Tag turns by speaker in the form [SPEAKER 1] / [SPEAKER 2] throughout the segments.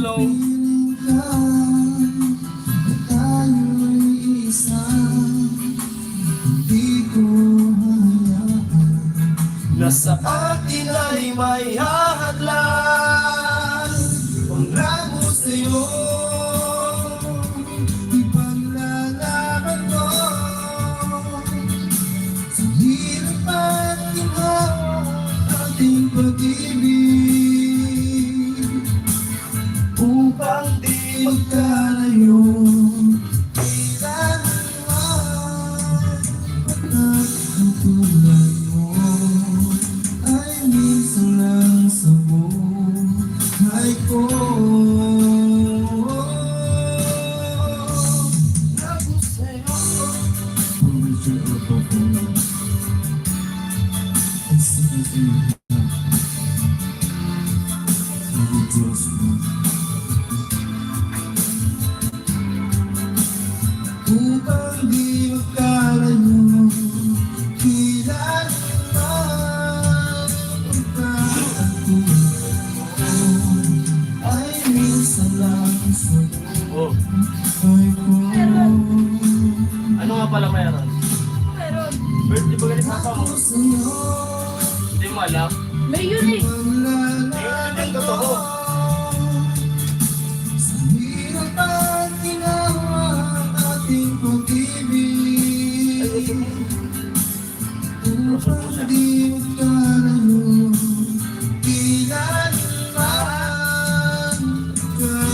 [SPEAKER 1] Slow. Nasa atin ay may hahadlan. Ang ramo sa'yo, ipaglalakad mo. Sa hirap at ginawa ating pag-ibig, upang di magkalayo. Upang di magkalayo, kailan man ay minsan lang sa buhay ko.
[SPEAKER 2] Ano nga pala meron?
[SPEAKER 3] Meron.
[SPEAKER 2] Birthday ba galing papa mo? Hindi mo alam?
[SPEAKER 3] May yun eh.
[SPEAKER 2] Ayun, yung totoo.
[SPEAKER 1] Sa hirap at ginawa ating pag-ibig, upang di magkalayo, kailan man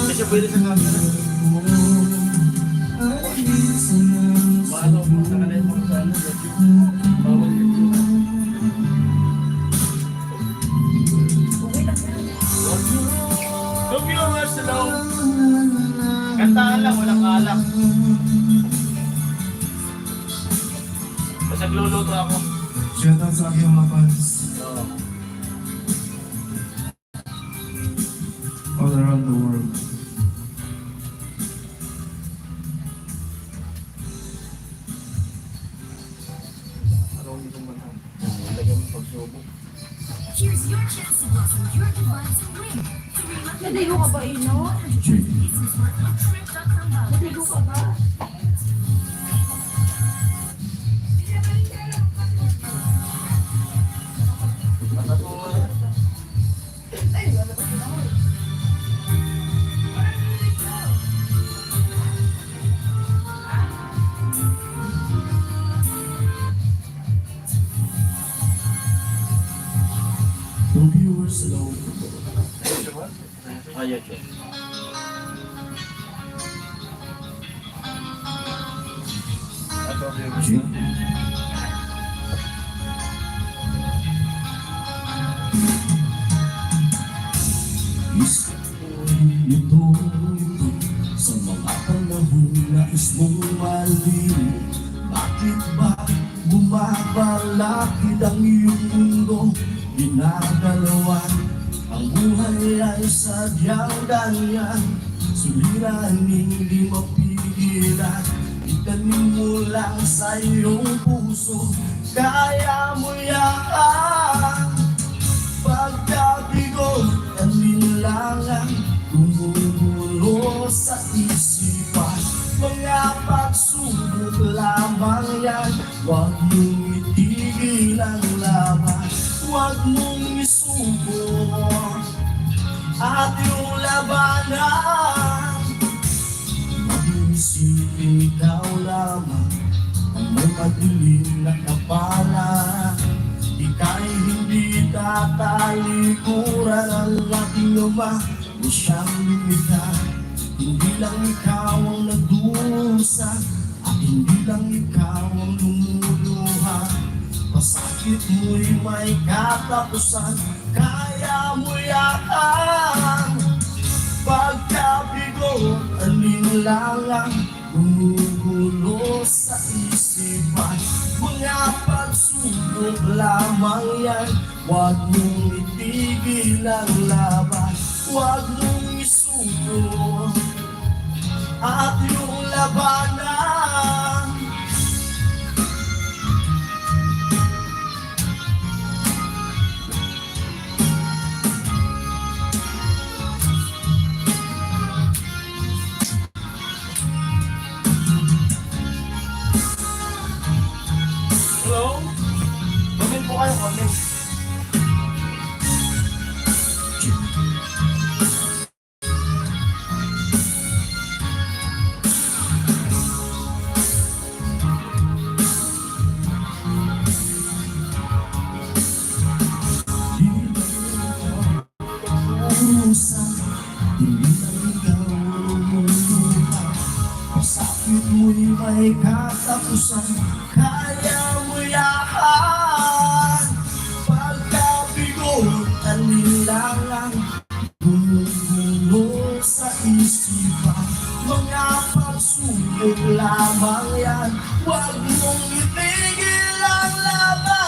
[SPEAKER 2] Kasi pwede sa camera.
[SPEAKER 1] ay minsan lang sa
[SPEAKER 2] Paano kung nakalay mo sa ano? Bawal yung Two viewers, hello. Kantaan lang, walang alak. Basta nagluluto ako.
[SPEAKER 1] Shoutout sa aking mga fans
[SPEAKER 2] Oo.
[SPEAKER 1] all around the world.
[SPEAKER 2] Lagyan mo pagsubok.
[SPEAKER 4] Here's your chance to blossom your device and win.
[SPEAKER 3] Naligo ka ba, Ino? Naligo ka ba?
[SPEAKER 1] Two viewers, hello.
[SPEAKER 2] Ayan siya.
[SPEAKER 1] G. Ito sa mga panahon na mong maliit. Bakit ba bumabalakid ang iyong mundo? Ginagalawan ang buhay ay sadyang ganyan. Suliranin hindi mapigilan, itanim mo lang sa iyong puso. Kaya mo yan. Pagkabigo at linlangan, gumugulo sa isipan. Mga pagsubok lamang yan, huwag mong itigil ang laban. Huwag mong isubok at yung labanan. Mag-iisipin ikaw lamang ang may madilim na kapalan. Ika'y hindi tatalikuran ang ating luma o siyang lumita. Hindi lang ikaw ang nagdusa at hindi lang ikaw ang lumuluha. Masakit mo'y may katapusan, kaya mo yan. Pagkabigo at alinlangan, gumugulo sa isipan. Mga pagsubok lamang yan, huwag mong itigil ang laban. Huwag mong isuko at yung labanan. katapusan, kaya mo yakan. Pagkabigo, anilangan, bumubuno sa isipan. Mga pagsubok lamang yan, huwag mong itigil ang laban.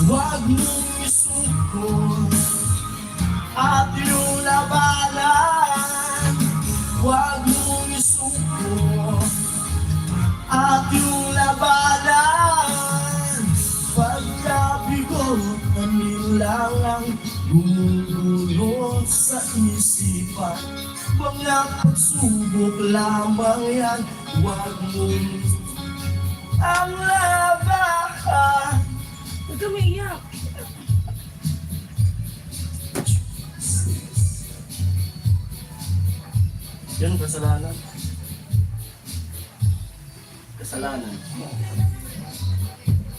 [SPEAKER 1] Huwag mong isuko at yung labanan. Huwag mong isuko at yung labanan. Pagkabigo, lang ang bumubuno sa isipan. Mga pagsubok lamang yan, huwag mong ang labahan.
[SPEAKER 3] Huwag ka maiyak.
[SPEAKER 2] Yun, kasalanan. Kasalanan.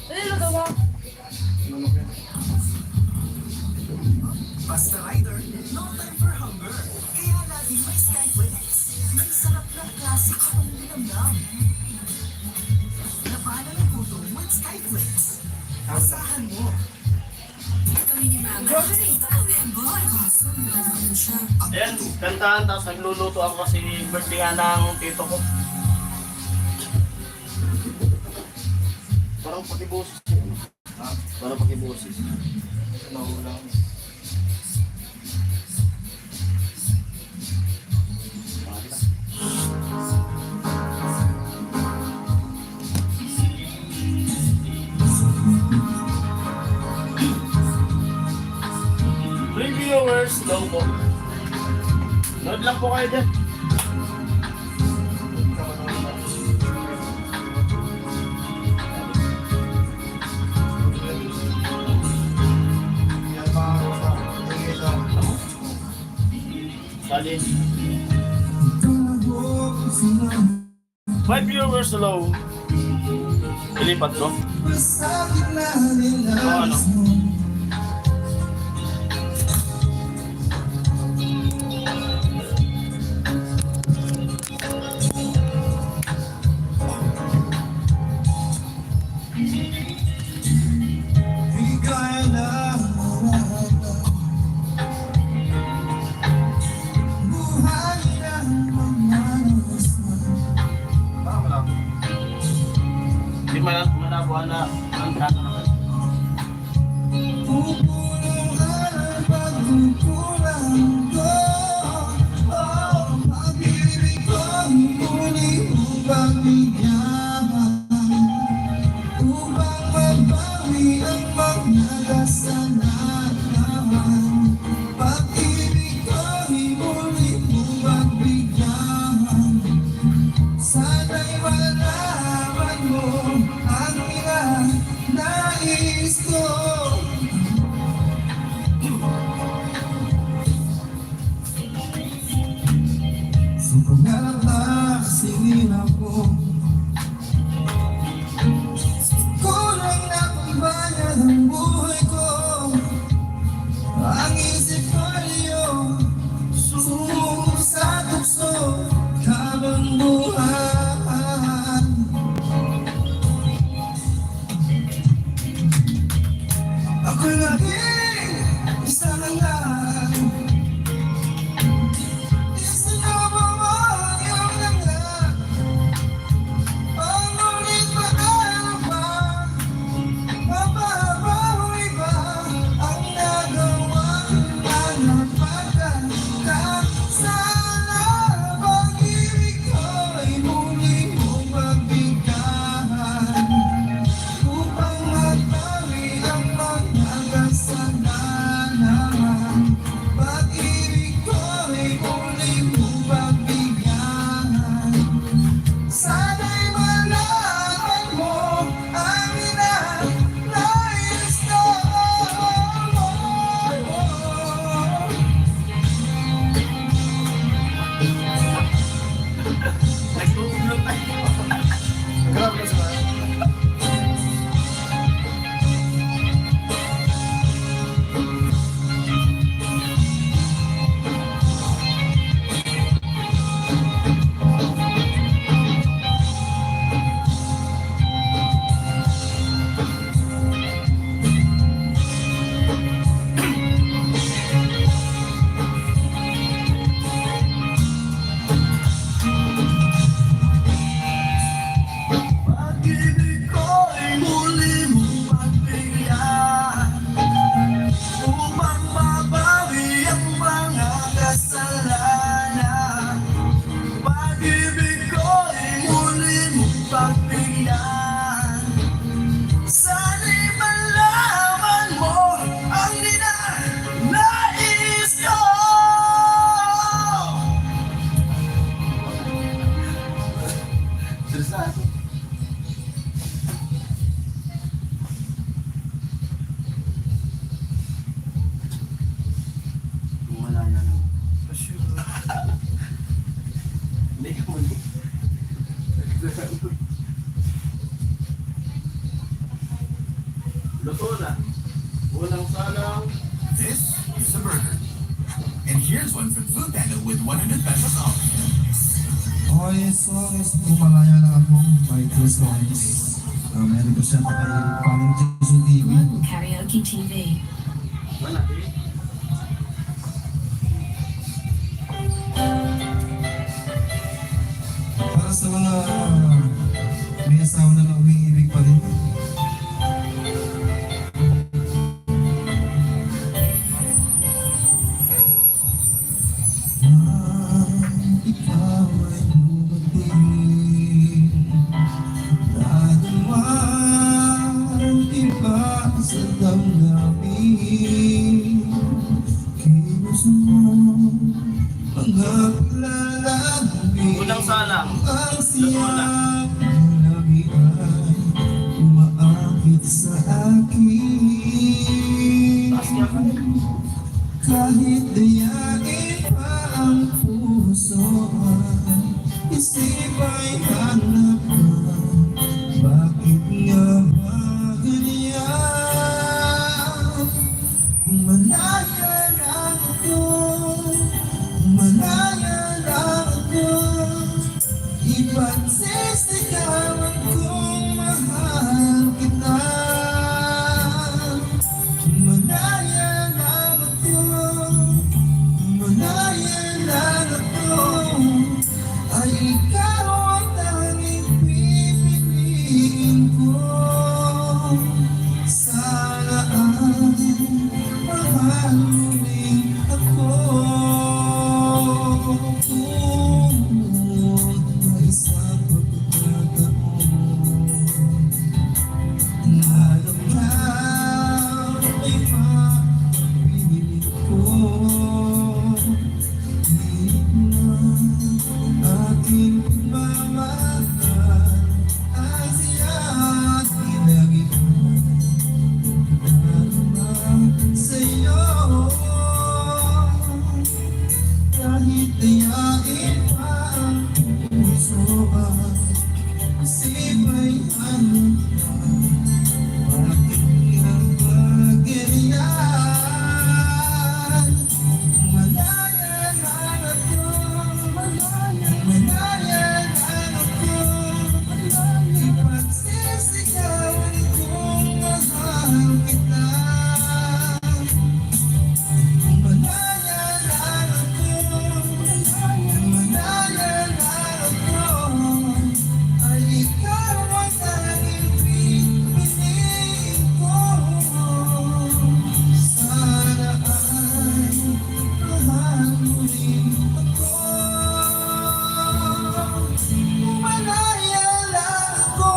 [SPEAKER 3] Ano yung nagawa?
[SPEAKER 5] Basta Rider, no time for hunger. Kaya laging may Skyflakes. Ang sarap ng klasiko kung linamnam. Labanan ng gutom with Skyflakes. Asahan mo.
[SPEAKER 4] Kami ni Mama. Kami ang boy.
[SPEAKER 2] Ayan, kantahan, tapos nagluluto ako kasi birthday nga ng tito ko. Parang pakibusis. Ha? Parang pakibusis. Naulang. Reviewers, low po. Nood lang po kayo dyan. Sali. 5 viewers low. Ilipat ko. Ano? Di malabuhan na ang kata naman.
[SPEAKER 1] Sana'y malaman mo ang nais ko. Sa paglalakasingin ako, kulang na pambayad ang buhay ko. Ang isip ko sumuko sa tukso habang buhay. Ako'y naging isang lang. Isinubo mo ang iyong langgam.
[SPEAKER 2] Luto na. Unang salang.
[SPEAKER 5] This is a burger. And here's one from Food Panda with 100 pesos off.
[SPEAKER 1] Okay, so kung malaya lang ako, may Chris Lawrence. Meron ko siya kay Paring Jesu TV.
[SPEAKER 4] Karaoke TV.
[SPEAKER 2] Wala eh.
[SPEAKER 1] Para sa mga may asawa na lang umiibig pa rin. Ikaw ay dumating, nadamang iba sa damdamin. Kilos mo mga palalambing.
[SPEAKER 2] Unang salang.
[SPEAKER 1] Ang siyak ng labi ay umaakit sa akin.
[SPEAKER 2] Taas niya ka.
[SPEAKER 1] Kahit dayain pa ang puso ay isip ay hanap na. Bakit nga ba ganyan? Kung malaya lang ako, kung malaya lang ako, ipagsisigawan kong mahal kita. Kung malaya lang ako, kung malaya lang ako, ay ikaw ang tanging pipiliin ko. Sana ay mahal mo rin ako. May isang pagkakataon, alam na may mapipili ko. Di na aking pagmamahal ay siya't ginagin sa'yo. Kahit dayain pa ang puso ay isip ay hanap na. Bakit nga ba ganyan? Kung malaya lang ako, malaya lang ako, ipagsisigawan kong mahal kita. Kung malaya lang ako, kung malaya lang ako, ay ikaw ang tanging pipiliin ko. Sana ay mahal mo rin ako. Kung malaya lang ako,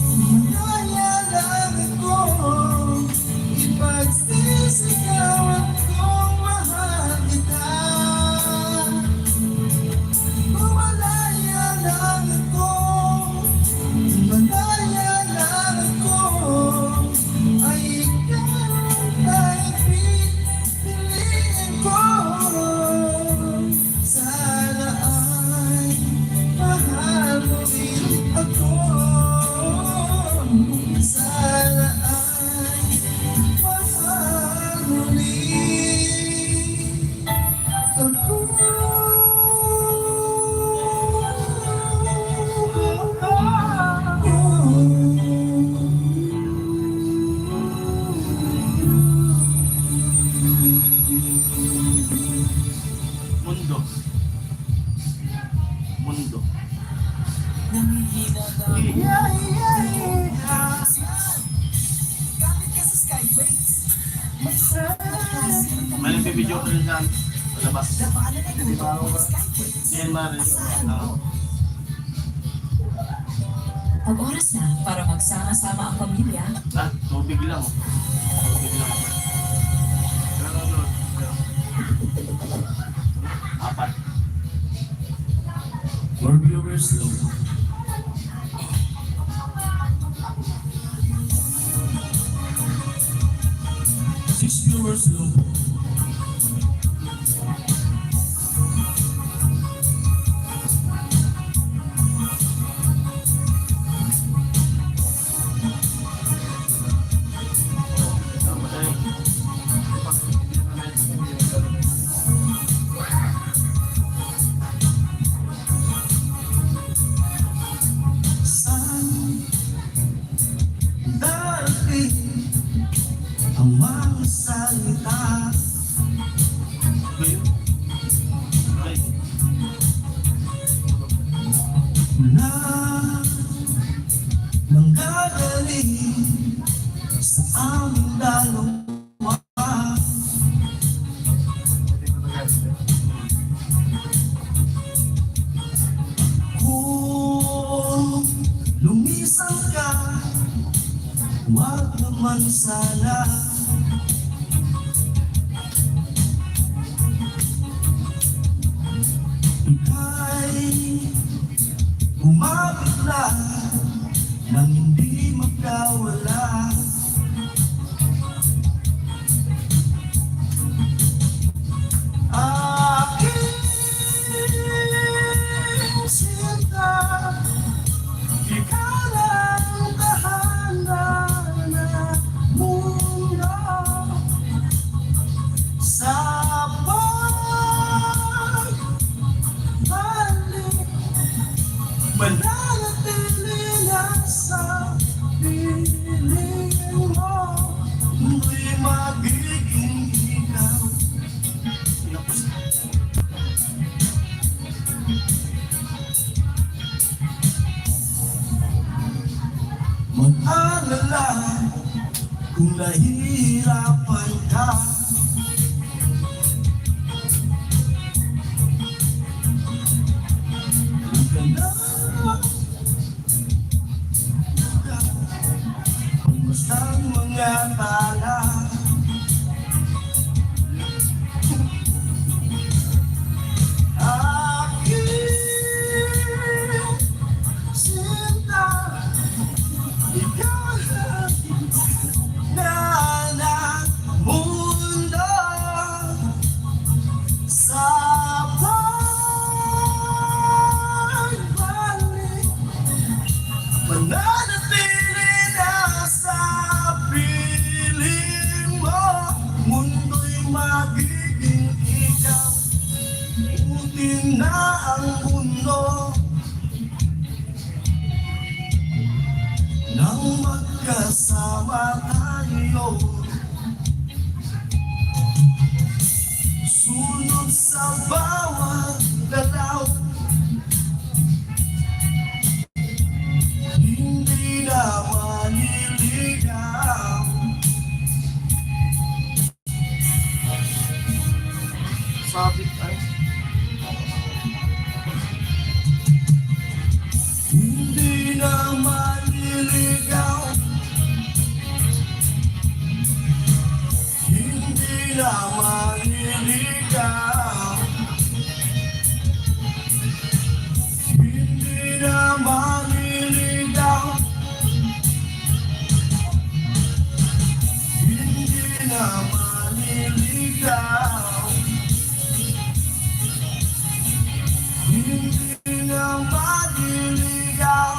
[SPEAKER 1] kung malaya lang ako, ipagsisigawan kong mahal kita. Kung malaya lang ako, kung malaya lang ako, ay ikaw ang tanging pipiliin ko. Sana ay mahal mo rin ako. Sana ay mahal mo rin ako.
[SPEAKER 2] Mundo. Mundo.
[SPEAKER 5] Gamit ka sa Skybrakes. May
[SPEAKER 2] May nagbibideo ko rin dyan. Sa labas.
[SPEAKER 5] labanan ay gumagawa ng Skybrakes.
[SPEAKER 2] Yan Maris.
[SPEAKER 4] Pag-oras na para magsama-sama ang pamilya.
[SPEAKER 2] Tubig lang. Tubig lang. Apat.
[SPEAKER 1] For viewers low. Six viewers low. magaling sa aming dalawa. Kung lumisan ka, wag naman sana. Ika'y bumabigla nang hindi magkawala. Aking sinta, ikaw lang tahanan ng mundo. Sa pagbalik, mananatili na sa piling mo. Mo'y magiging ikaw. Mag-alala kung nahihirapan ka. Huwag ka na kung bastang mga tala. Aking sinta, ikaw na ng mundo. Sa pagbalik, mananatili na sa piling mo. Mundo'y magiging ikaw. Buti na ang mundo nang magkasama tayo. Sunod sa bawat galaw, hindi na maliligaw.
[SPEAKER 2] Sabit ay.
[SPEAKER 1] Hindi na maliligaw. Hindi na maliligaw. Hindi na maliligaw. Hindi na maliligaw. Hindi na maliligaw.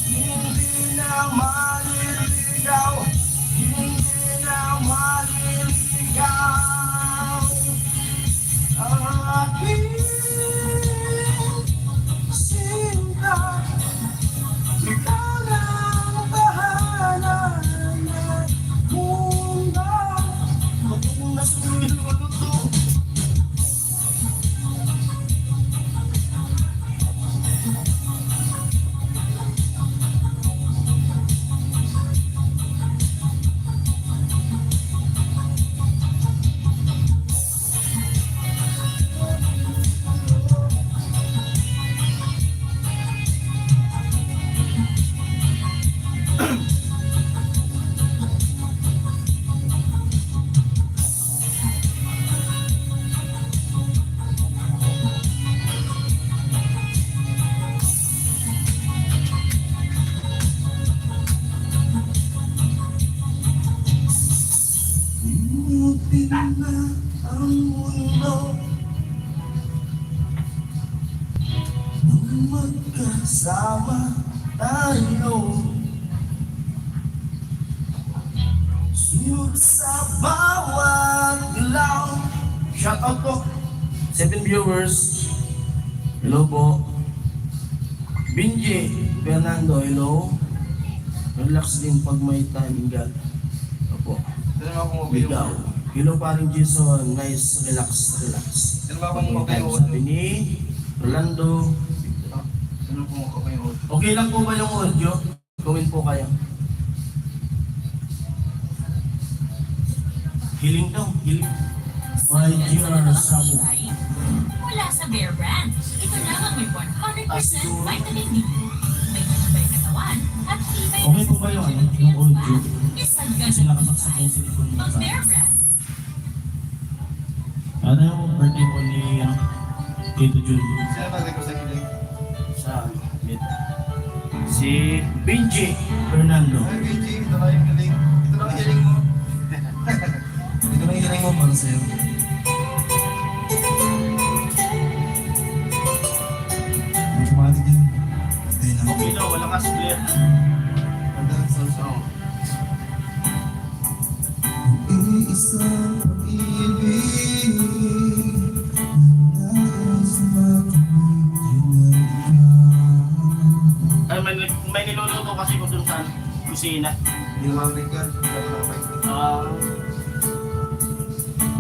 [SPEAKER 1] Hindi na maliligaw. Hindi na maliligaw. Aking sinta, ikaw lang tahanan ng mundo. Kung nasa niluluto, buti na ang mundo nang magkasama tayo. Sunod sa bawat galaw.
[SPEAKER 2] Shoutout po. 7 viewers. Hello po. Binji Fernando, hello. Relax din pag may time, God. Opo.
[SPEAKER 6] Dalawa akong
[SPEAKER 2] Bigaw. Hello paring Jason, nice, relax.
[SPEAKER 1] Ano ba kung okay yung
[SPEAKER 2] Sabi
[SPEAKER 1] audio?
[SPEAKER 2] ni Rolando.
[SPEAKER 1] Ano kung okay yung audio?
[SPEAKER 2] Okay lang po ba yung audio? Gawin po kayo. Hiling daw, hiling. My dear Samu.
[SPEAKER 4] Mula sa Bear Brand, ito lang ang may 100% vitamin D. May matibay katawan at tibay
[SPEAKER 2] Okay po ba yung audio?
[SPEAKER 4] Isang
[SPEAKER 2] Kasi
[SPEAKER 4] ganun
[SPEAKER 2] nakasaksak yung silikon mo
[SPEAKER 4] ang
[SPEAKER 2] sa...
[SPEAKER 4] Bear Brand.
[SPEAKER 2] Ano yung birthday po ni Tito Jun?
[SPEAKER 1] Sino ba ko sa kilig?
[SPEAKER 2] Sa mid. Si Benji Fernando.
[SPEAKER 1] Ay, BG, ito na yung kilig. Ito na yung kilig mo. Ito na yung kilig mo para sa'yo. Automatic yan. Okay na.
[SPEAKER 2] Okay daw, wala ka clear.
[SPEAKER 1] Ganda,
[SPEAKER 2] Oh.
[SPEAKER 1] Iisang pag-ibig nais makamit
[SPEAKER 2] Ay, may niluluto kasi ko dun sa kusina.
[SPEAKER 1] yung mamig ka.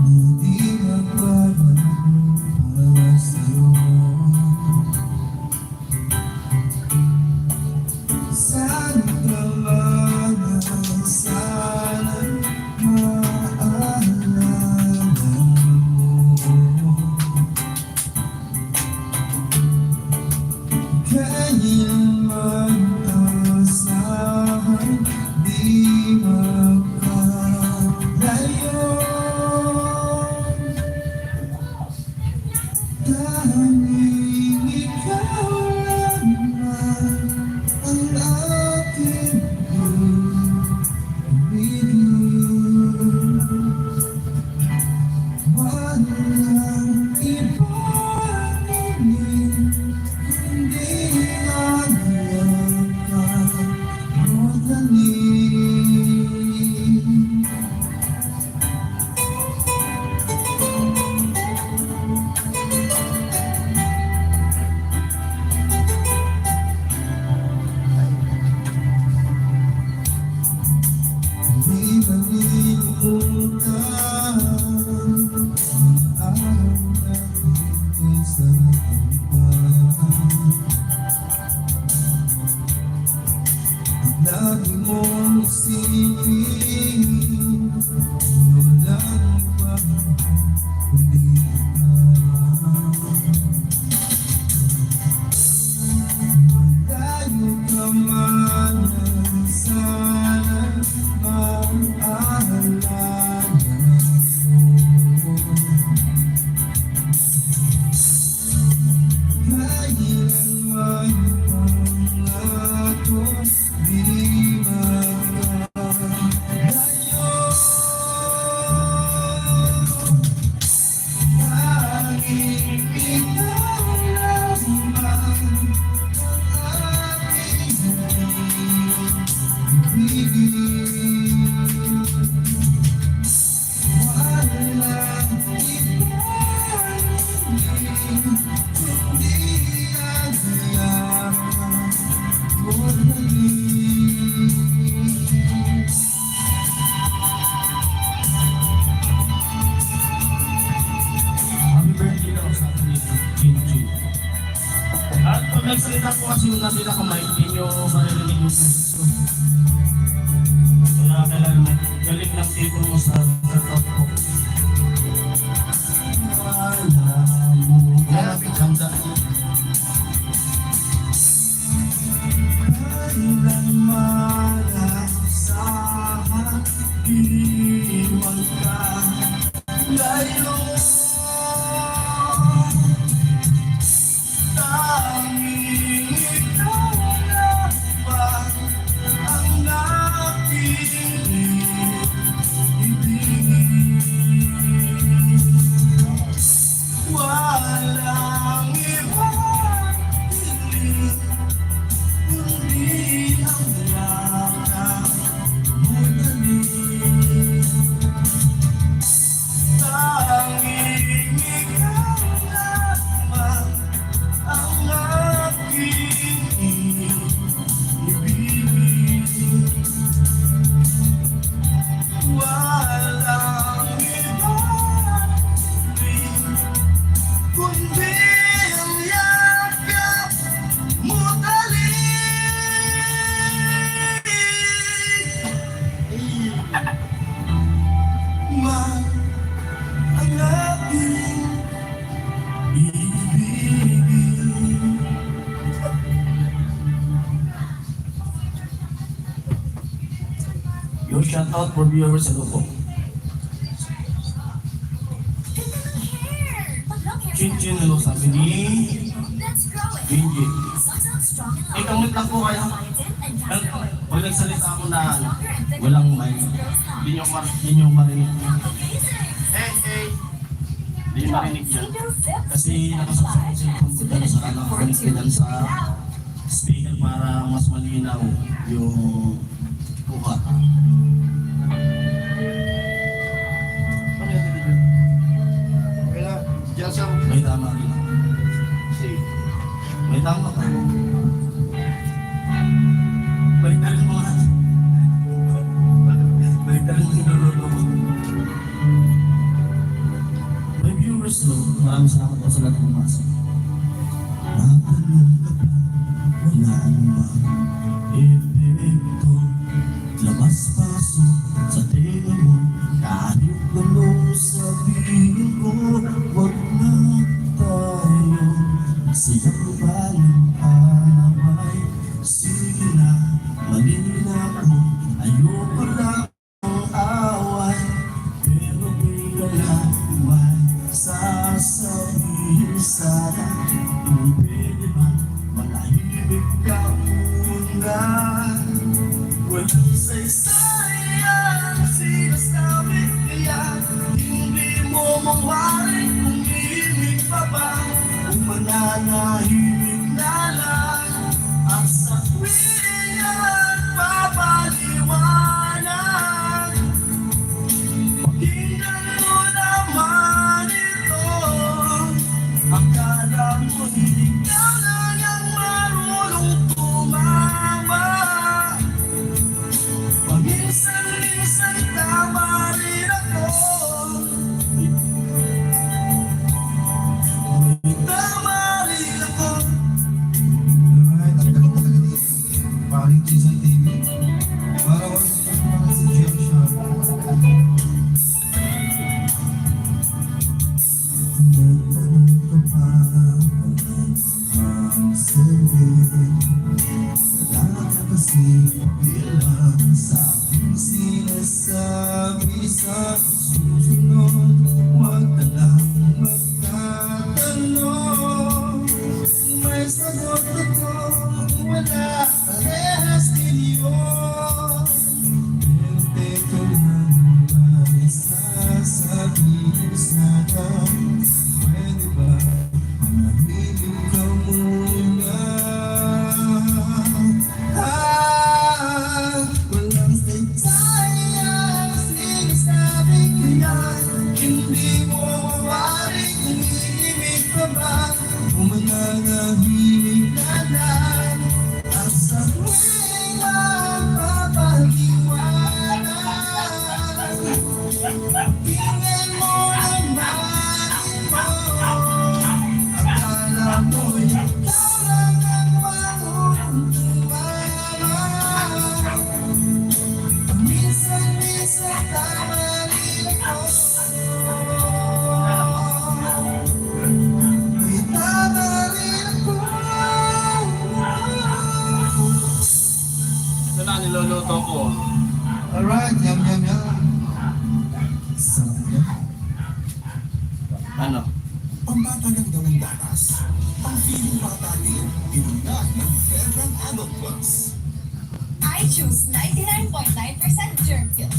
[SPEAKER 1] Hindi magbabago para sa'yo. Sana ka man ay sana'y maalala mo. Kailanman asahan, di makalayo. Tanging ikaw lamang ang aking ibigin. Walang ibang hingin, hindi maglakan mo dalhin. Di malilimutan ang araw natin sa tagumpay. At lagi mong isipin, walang iba kundi ikaw. Malayo ka man sana'y maalala mo. Kailanman pangako di magalayo. Tanging ikaw lamang ang aking ibigin. Walang ibang kundi ang yaman mo dalhin.
[SPEAKER 2] Happy birthday daw sa atin ni Benji. At pag nagsalita po kasi yung nabila kamay, hindi nyo maririnig yung boses ko. Kaya kailangan galing ng tipo mo sa top ko. Wala mo. Yan, ganda. Kailanman asahan, iwan ka layo. Tanging ikaw lamang ang aking ibigin. Walang ibang piling kundi ang lakang mo dalhin.
[SPEAKER 1] Mahal ang aking ibigin.
[SPEAKER 2] Your shout out for viewers ano po?
[SPEAKER 4] Ganda ng hair! Pag-long hair
[SPEAKER 2] Chin-chin ano sabi ni
[SPEAKER 4] Let's grow it!
[SPEAKER 2] Benji.
[SPEAKER 4] Songs out strong and
[SPEAKER 2] Eh, kamit lang po kayo.
[SPEAKER 4] Biotin and castor oil.
[SPEAKER 2] Pag nagsalita ako na walang mic, hindi nyo marinig. Hey, hey! Hindi nyo marinig yan. Kasi nakasaksak ko sa phone ko dyan sa connect ko dyan sa speaker para mas malinaw yung buka.
[SPEAKER 1] Kaya, diyan sa
[SPEAKER 2] May tama rin. May tama ka. Balik na rin mo nga. Balik na rin mo niloloko mo. May viewers no, maraming salamat po sa lahat ng pumasok. Natanong ka pa, wala anumang epekto. Labas-pasok sa tenga mo, kahit anong sabihin ko, wag na tayo siyang balang away. Sige na, mali na ako, ayoko lang ang away. Pero may galaway, sasabihin sana, kung pwede ba, manahimik ka muna. Walang saysay ang sinasabi, kaya hindi mo mawari kung hihimik pa ba, kung mananahimik na lang. At sa tuwing papaliwanag, pakinggan mo naman ito. Akala mo ikaw lang ang marunong tumama. Paminsan-minsan tama rin ako. May tama rin ako. Alright, ang galing talaga ni Paring Jason TV. Para ko rin mga si Jerry Shaw. Nagtanong ka pa, ang sabihin. Wala ka kasi bilang sa aking sinasabi sa susunod. Huwag ka lang magtatanong. May sagot ako, wala parehas din yun. Pero teka lang, may sasabihin sana. Pwede ba manahimik ka muna? Walang sayang sinasabi, kaya hindi mo mawari kung hihimik ka ba, kung mananahimik na lang. At sa tuwing magpapaliwanag, tingin mo naman ito. Akala mo ikaw lang ang marunong tumama. Minsan-minsan tama rin ako. May tama rin ako. Ito na niloloto ko.
[SPEAKER 1] Alright, yum yum yum. Sarap yan.
[SPEAKER 2] Ano?
[SPEAKER 5] Pambata lang daw ang gatas. Ang feeling bata din, inulan ng Fairbrand Adult Plus.
[SPEAKER 4] I choose 99.9% germ kill.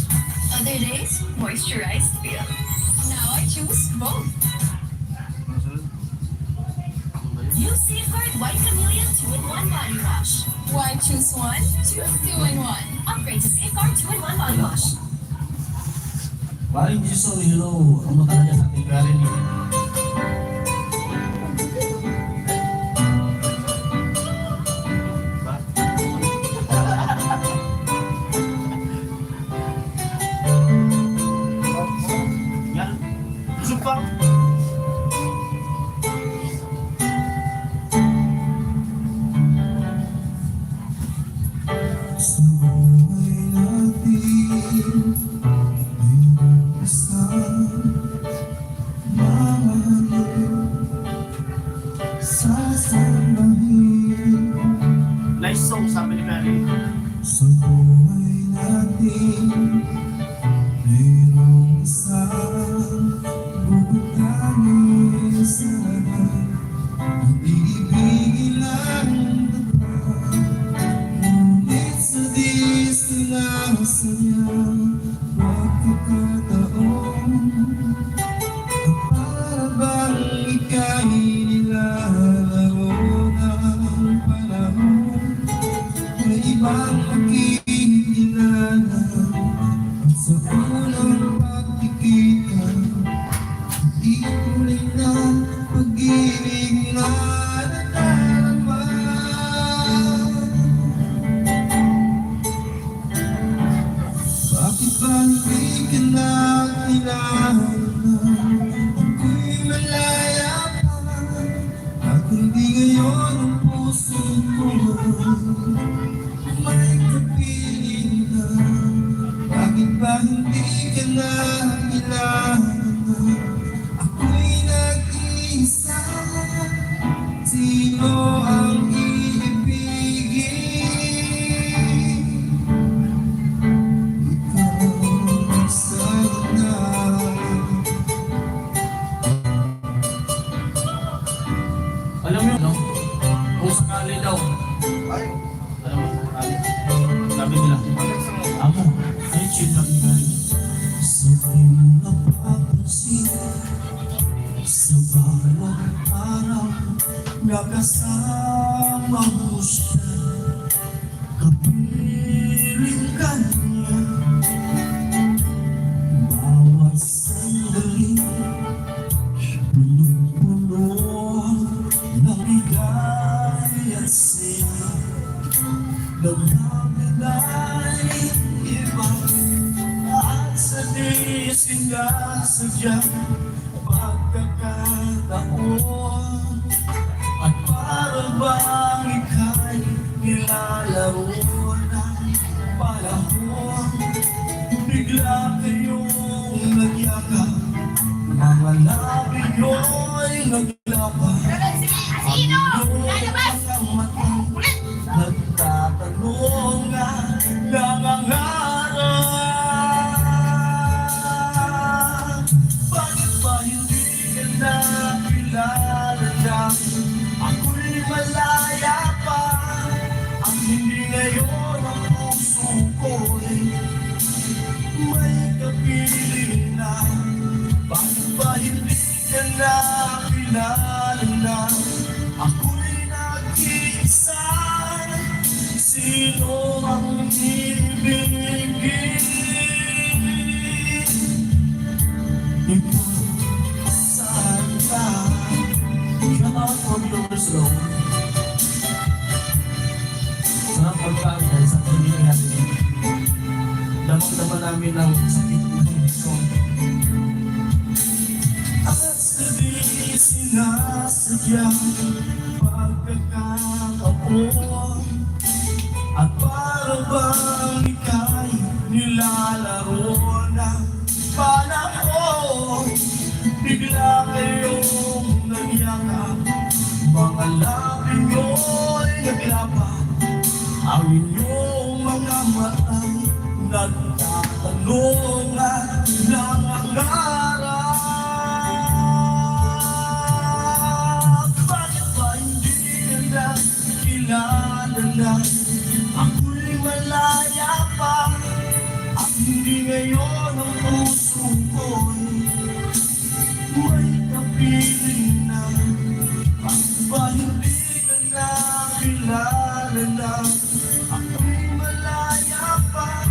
[SPEAKER 4] Other days, moisturized feel. Now I choose both. Use Safeguard White Chameleon 2-in-1 Body Wash. Why choose one? Choose 2-in-1. Upgrade to Safeguard 2-in-1 Body Wash.
[SPEAKER 2] Paring Jason, hello. Ano talaga sa ating galing eh? Ba? Yan. Busog pa.
[SPEAKER 1] Sa buhay natin, Bakit ba hindi ka na kailangan ako'y malaya pa? At hindi ngayon ang puso ko may kapiling na. Bakit ba hindi ka na kailangan ako'y nag-iisa? Sino ang iibigin? Ikaw sana.
[SPEAKER 2] Alam mo, no? Kung sakali daw. Alam mo, sabi nila, ako, ay chill lang yan.
[SPEAKER 1] Sa iyong napapansin, sa bawat araw, nakasama mo siya. Kapiling ka niya, bawat sandali, punong-puno ng bigay at saya. Nagkakilay iba at sa di sinasadya pagkakataon. At para bang ika'y nilalaro ng panahon, bigla kayong nagyakap, mga labi nyo'y naglaban.
[SPEAKER 3] Sino? Lalabas!
[SPEAKER 1] Nagtatanong nga, nangangarap. Bakit ba hindi ka na kilala na ako'y malaya pa? Ang hindi ngayon ang puso ko'y may kapiling na. Bakit ba hindi ka na kilala na ako'y nag-iisa? Sino ang ibigin? Ikaw sana.
[SPEAKER 2] Shout out for viewers daw. Sa pagkakita sa pagiging natin, damang-daman namin ang sakit na hinso.
[SPEAKER 1] At sa di sinasadya pagkakataon, at para bang ika'y nilalaro ng panahon, bigla kayong nagyakap, mga labi nyo'y naglaban. Ang inyong mga matay nagtatanong at nangangarap. Bakit ba hindi na kilala na ako'y malaya pa? At hindi ngayon ang puso ko'y may kapiling na. Bakit ba hindi ka na kilala na ako'y malaya pa?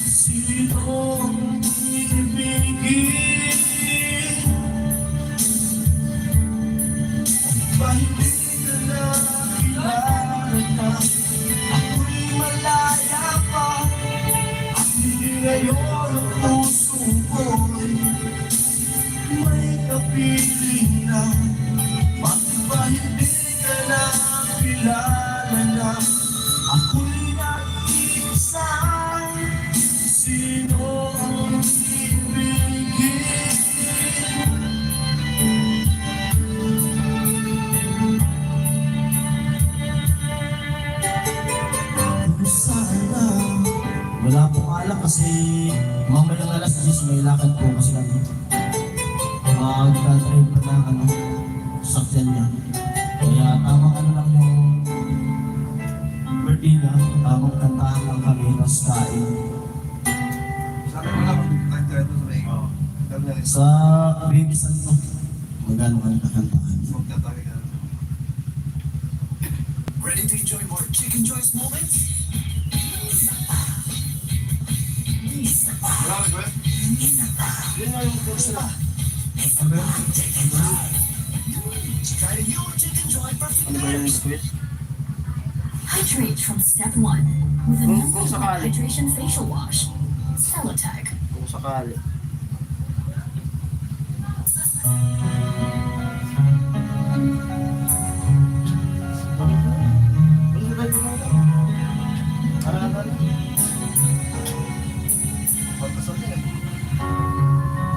[SPEAKER 1] Sino ang ibigin? Bakit ba hindi ka na kilala na ako'y malaya pa? At hindi ngayon ang puso ko'y may kapiling na. Bakit ba hindi ka na kilala na ako'y nag-iisa? Sino ang ibigin? Sana.
[SPEAKER 2] Wala pong alak kasi mamayang alas 10 may lakad po kasi kami. Mag-drive pa ng sakyan niya. Kaya tamang lang yung birthday niya, tamang kantahan lang kami, tapos kain.
[SPEAKER 1] Sana wala akong nagkakaroon sa rin.
[SPEAKER 2] Sa baby san to, magano ka nakakantahan.
[SPEAKER 1] Magtatari ka.
[SPEAKER 5] Ready to enjoy more Chicken Choice moments?
[SPEAKER 1] Wala ka ba?
[SPEAKER 2] Yun nga yung course na.
[SPEAKER 1] Ano?
[SPEAKER 5] Try the new Chicken Joy Perfect
[SPEAKER 2] Ano ba yung
[SPEAKER 5] Mix.
[SPEAKER 2] squid?
[SPEAKER 4] Hydrate from step 1 with a
[SPEAKER 2] Kung
[SPEAKER 4] Nimble
[SPEAKER 2] sakali.
[SPEAKER 4] Hydration Facial Wash.
[SPEAKER 2] sakali.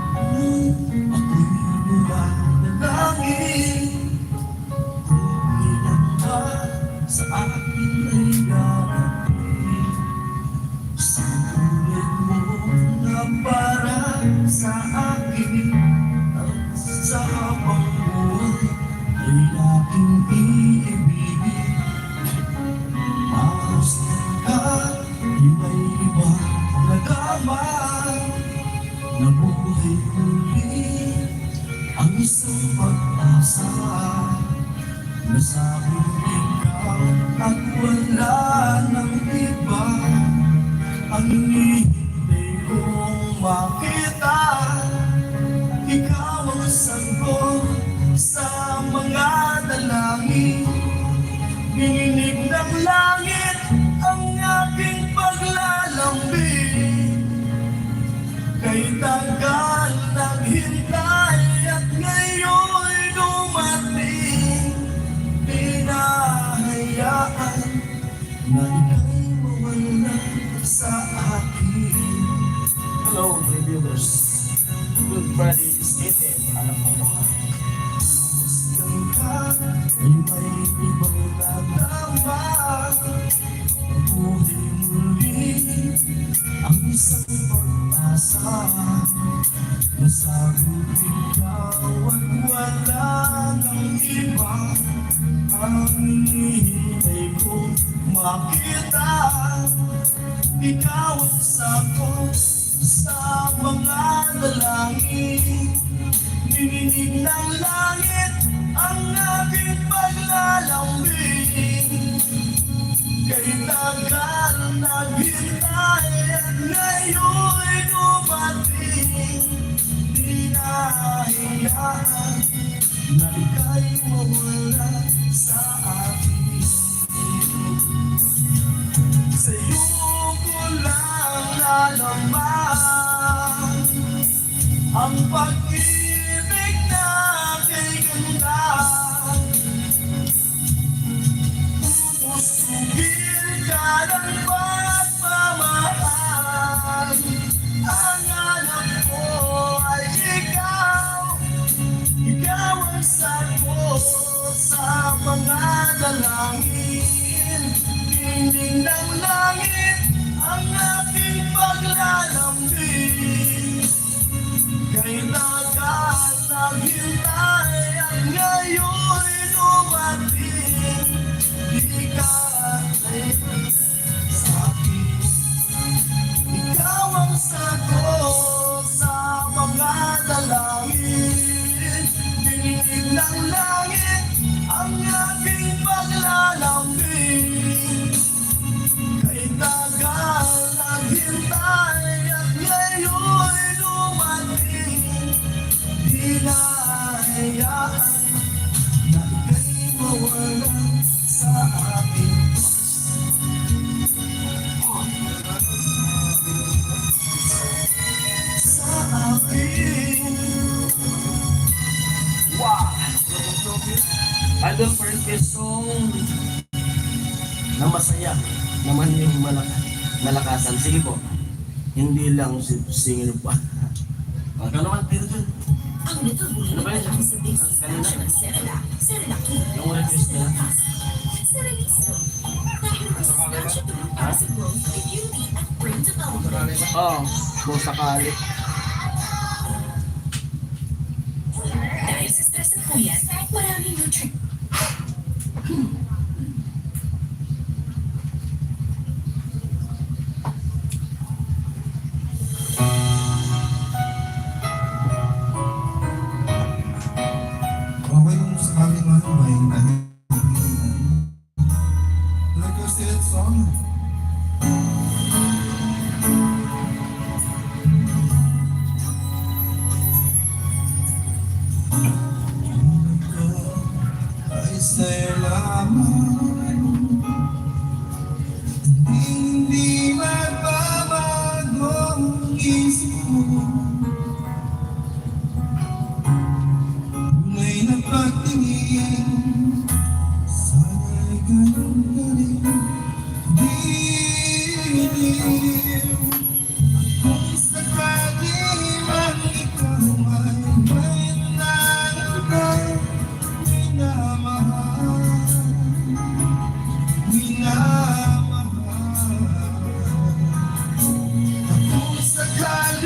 [SPEAKER 1] Ako'y bumanalangin kung ilan ba sa akin ay darating. Sulit mo na para sa akin at sa habang buhay ay aking iibigin. Mahustan ka, di may iba nagaman na buhay muli ang isang pag-asa. Nasabing ikaw at wala ng iba ang hinihintay kong makita. Ikaw ang sagot sa mga dalangin. Nininig ng langit ang aking paglalambing. Kay tagal naghintay at ngayon'y dumating. Pinahayaan na ika'y mawala sa akin.
[SPEAKER 2] Hello, reviewers. Good Friday is 18. Alam mo ba?
[SPEAKER 1] Masdan ka ay may ibang nadama. Mabuhay muli ang isang pag-asa. Nasabing ikaw at wala ng iba ang hinihintay kong makita. Ikaw ang sagot sa mga dalangin. Nininig ng langit ang aking paglalambing. Kay tagal naghintay at ngayon'y dumating. Pinahayaan na ika'y mawala sa akin. Sa'yo ko lang nalaman ang pag-ibig na kay ganda. Pusugin ka ng pagmamahal. Ang alam ko ay ikaw. Ikaw ang sagot sa mga dalangin. Tingin ng langit ang aking paglalambing. Kay tagal naghintay at ngayon'y dumating. Di ka sa akin. Ikaw ang sagot sa mga dalangin. Dininig ng langit ang aking paglalambing. Kay tagal naghintay at ngayon'y dumating. Hinahayaan na ika'y mawala sa akin. Sa akin.
[SPEAKER 2] Wow! Idol First song na masaya naman yung malakasan. Sige po. Hindi lang singin pa. Ikaw naman, pero dun.
[SPEAKER 4] Ang Little Bully
[SPEAKER 2] Ano ba yun?
[SPEAKER 4] ay sa basic
[SPEAKER 2] Kanina?
[SPEAKER 4] function ng Cerelac. Cerelac King.
[SPEAKER 2] Yung request nila.
[SPEAKER 4] Cerelisto. Dahil mas special to para sa growth, immunity, at brain development.
[SPEAKER 2] Oo, kung sakali.
[SPEAKER 4] Dahil sa stress at puyat, maraming nutrient.
[SPEAKER 1] Okay kung sakaling man may requested song.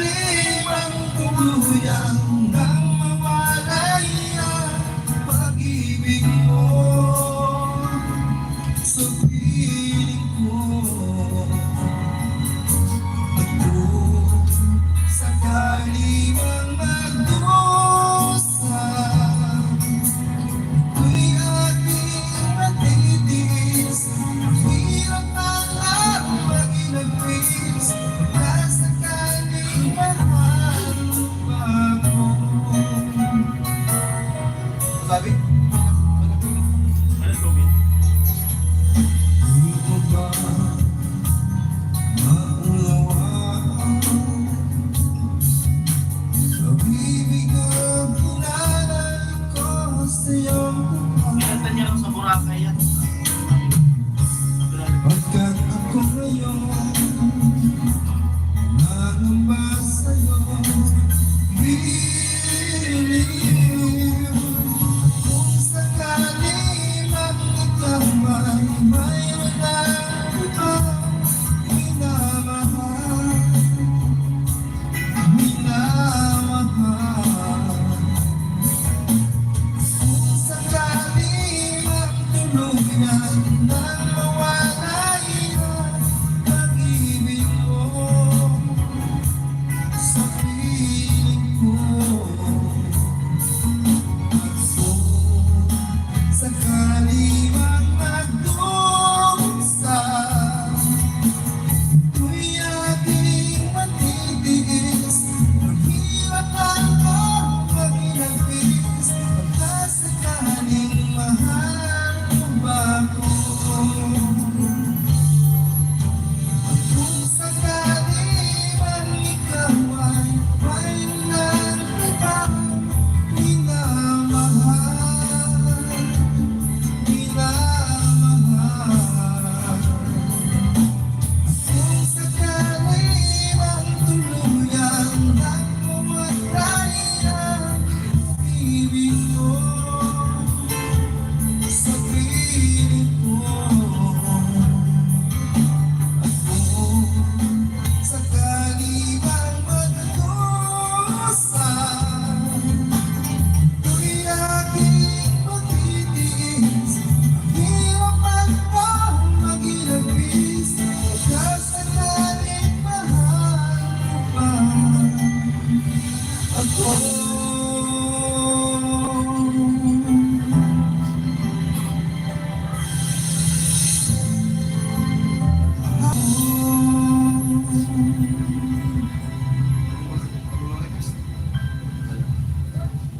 [SPEAKER 1] sakaling ang tuluyan nang mawalay ang pag-ibig mo sa piling ko. At kung sakaling ang magdusa, ako'y aking matitiis. Ang hirap ang maginagpis, sakaling mahal mo pa ako. Sabi?
[SPEAKER 2] Ano tubig?
[SPEAKER 1] Di ko ba maunawaan pag-ibig ang pinalay ko sa'yo?
[SPEAKER 2] Kinanta niya lang sa Boracay yan.
[SPEAKER 1] Pagkat ako ngayon nangamba sa'yo, believe. Kung sakaling ang ikaw ay mayroon ng ibang minamahal, minamahal. Kung sakaling ang tuluyan nang mawalay ang pag-ibig mo sa piling ko. At kung sakaling ang magdusa, ako'y aking matitiis. Ang hirap ako maginagpis, pagkasakaling mahal mo ba ako? At kung sakaling man ikaw ay mayroon ng ibang minamahal, minamahal. Kung sakaling ang tuluyan nang mamatay ang ibig mo sa piling ko. At kung sakaling ang magdusa, ako'y aking matitiis. Ang hirap ako maginagpis, pagkasakaling mahal mo pa ako.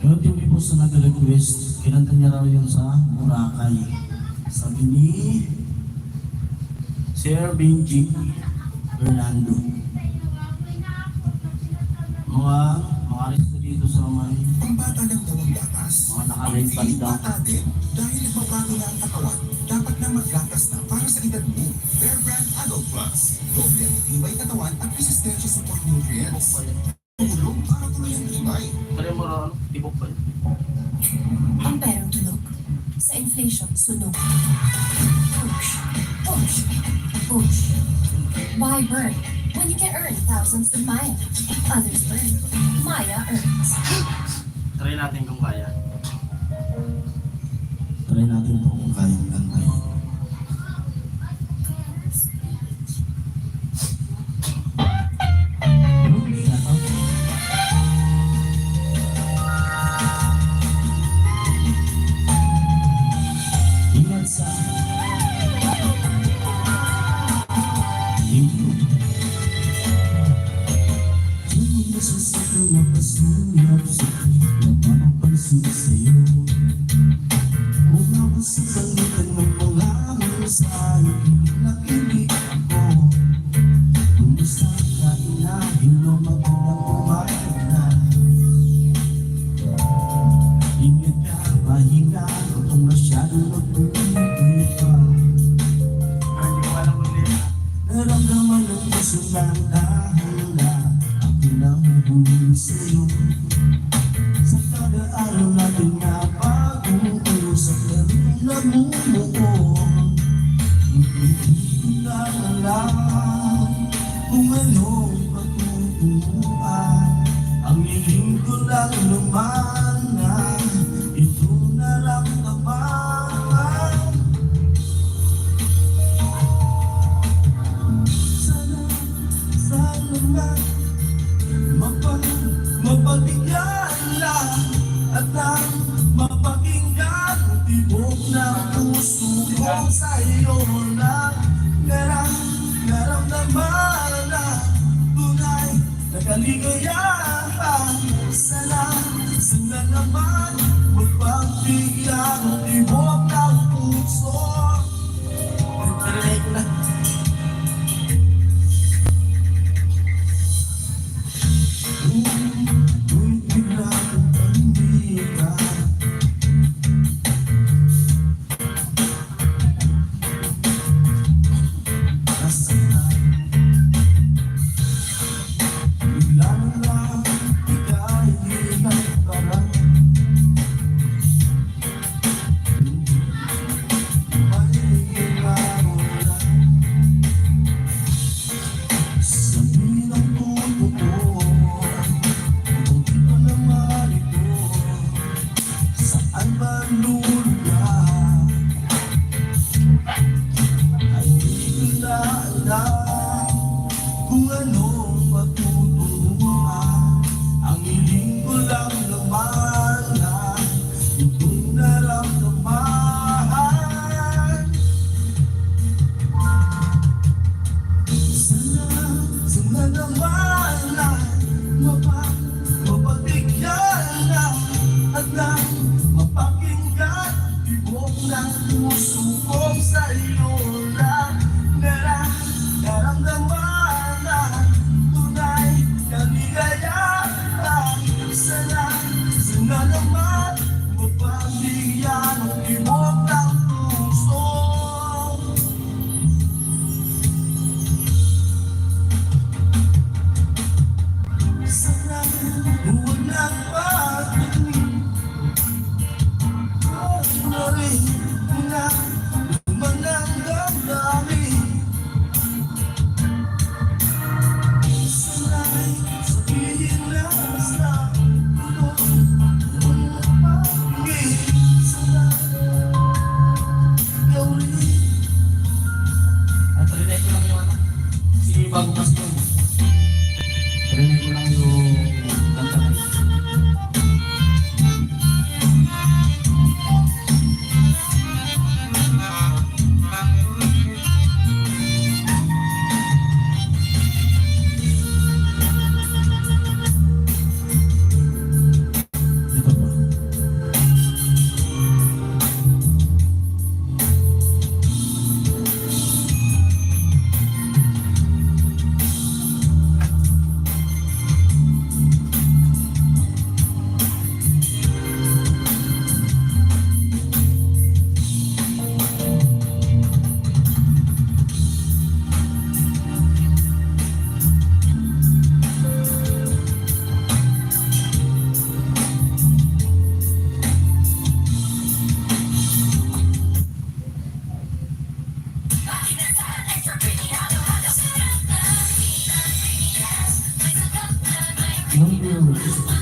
[SPEAKER 2] Yung yung people sa nag-request, kinanta niya raw yun sa Boracay. Sabi ni Sir Benji Fernando. Mga resto dito sa may
[SPEAKER 5] Ang bata lang daw ang gatas.
[SPEAKER 2] mga naka-red band
[SPEAKER 5] Hindi
[SPEAKER 2] daw.
[SPEAKER 5] bata din. Dahil nagbabago na ang katawan, dapat na maggatas na para sa edad mo. Bear Brand Adult Plus. Doble ang tibay katawan at resistensya support nutrients. Tulong para tuloy ang tibay.
[SPEAKER 2] Kaya mo raw, tibok pa yun.
[SPEAKER 4] Ang perang tunog. Sa inflation, sunog. Push. Push. Push. Why burn when you can earn thousands with Maya? Others burn. Maya earns.
[SPEAKER 2] Try natin kung kaya. Try natin po kung kayang kantay. Ingat sa Sumunod sa napapansin sa'yo. Umabot sa kangitan ng pangangin sa'yo. Nakilig ako. Kumusta ka inahilo magandang umaga na. Ingat ka, mahinga. Huwag kang masyadong magpapalibig pa. Hindi ko alam ulit. Naramdaman ng puso ng dahan-dahan. Nahuhuli sa'yo sa kada araw natin na pag-uusap na rin namumuo. Hindi ko na alam kung anong patutuan.
[SPEAKER 1] Ang hiling ko lang naman na ito na lang naman. Sana na mapabigyan lang at nang mapakinggan ang tibok ng puso ko sa iyo na naramdaman na tunay na kaligayahan. Sana naman mapagbigyan ang tibok ng puso. Nagtarik na. Kung ano matutuhan, ang hiling ko lang naman na itong naramdaman. Sana naman na mapabigyan na at na mapakinggan tibok ng puso ko sa iyo lang naramdaman na tunay kaligayahan. Sana naman mapabigyan ang tibok ng puso. Sana huwag nang pagtingin na rin na naman ang damdamin. Sana'y sabihin na basta huwag mapagtingin. Sana ikaw rin.
[SPEAKER 2] At rinig ko lang yung ano. Sige, bago kasi yun. Rinig ko lang yung kanta na yun. Dito ba?